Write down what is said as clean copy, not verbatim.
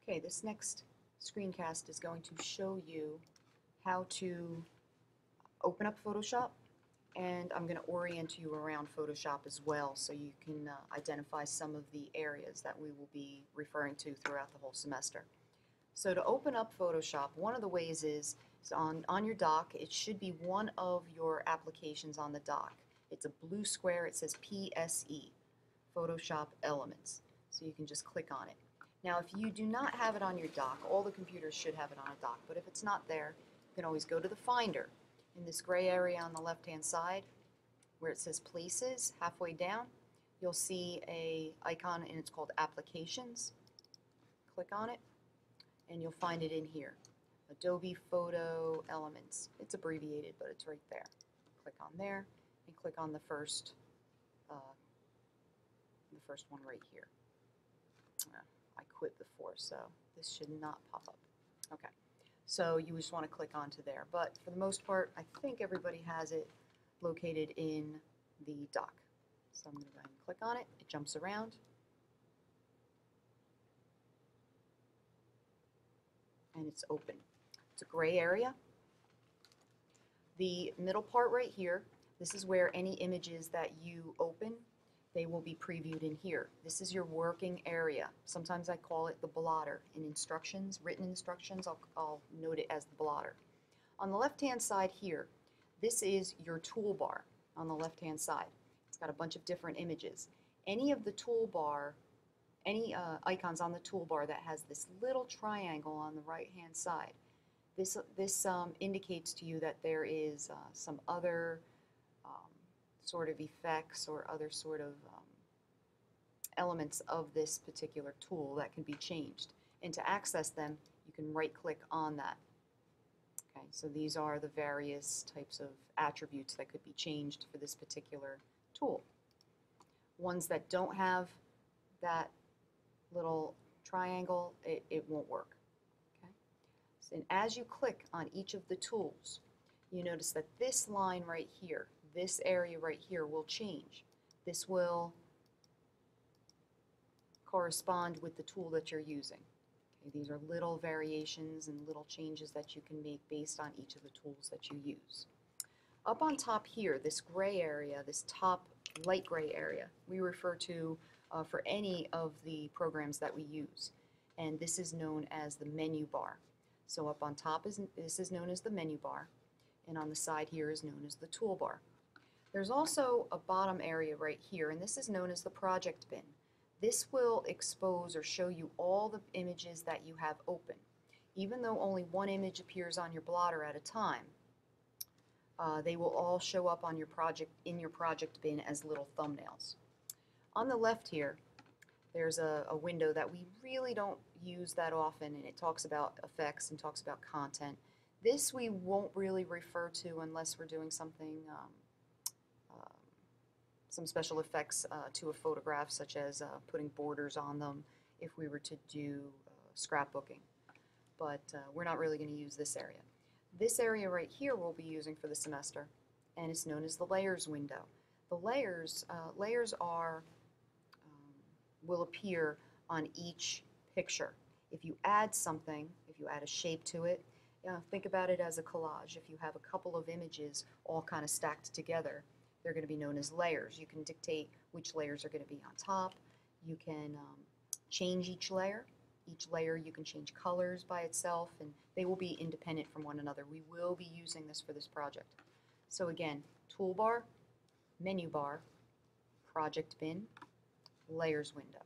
Okay, this next screencast is going to show you how to open up Photoshop, and I'm going to orient you around Photoshop as well so you can identify some of the areas that we will be referring to throughout the whole semester. So to open up Photoshop, one of the ways is on your dock. It should be one of your applications on the dock. It's a blue square. It says PSE, Photoshop Elements. So you can just click on it. Now, if you do not have it on your dock, all the computers should have it on a dock, but if it's not there, you can always go to the Finder. In this gray area on the left-hand side, where it says Places, halfway down, you'll see an icon, and it's called Applications. Click on it, and you'll find it in here. Adobe Photo Elements. It's abbreviated, but it's right there. Click on there, and click on the first one right here. I quit before, so this should not pop up. Okay, so you just want to click onto there, but for the most part, I think everybody has it located in the dock. So I'm going to go ahead and click on it. It jumps around, and it's open. It's a gray area. The middle part right here, this is where any images that you open, they will be previewed in here. This is your working area. Sometimes I call it the blotter. In instructions, written instructions, I'll note it as the blotter. On the left-hand side here, this is your toolbar on the left-hand side. It's got a bunch of different images. Any of the toolbar, any icons on the toolbar that has this little triangle on the right-hand side, this indicates to you that there is some other sort of effects or other sort of elements of this particular tool that can be changed. And to access them, you can right-click on that. Okay, so these are the various types of attributes that could be changed for this particular tool. Ones that don't have that little triangle, it won't work. Okay? So, and as you click on each of the tools, you notice that this line right here, this area right here will change. This will correspond with the tool that you're using. Okay, these are little variations and little changes that you can make based on each of the tools that you use. Up on top here, this gray area, this top light gray area, we refer to for any of the programs that we use. And this is known as the menu bar. So up on top, this is known as the menu bar, and on the side here is known as the toolbar. There's also a bottom area right here, and this is known as the project bin. This will expose or show you all the images that you have open. Even though only one image appears on your blotter at a time, they will all show up on your project bin as little thumbnails. On the left here, there's a window that we really don't use that often, and it talks about effects and talks about content. This we won't really refer to unless we're doing something some special effects to a photograph, such as putting borders on them if we were to do scrapbooking. But we're not really going to use this area. This area right here we'll be using for the semester, and it's known as the layers window. The layers will appear on each picture. If you add something, if you add a shape to it, think about it as a collage. If you have a couple of images all kind of stacked together, they're going to be known as layers. You can dictate which layers are going to be on top. You can change each layer. Each layer you can change colors by itself, and they will be independent from one another. We will be using this for this project. So again, toolbar, menu bar, project bin, layers window.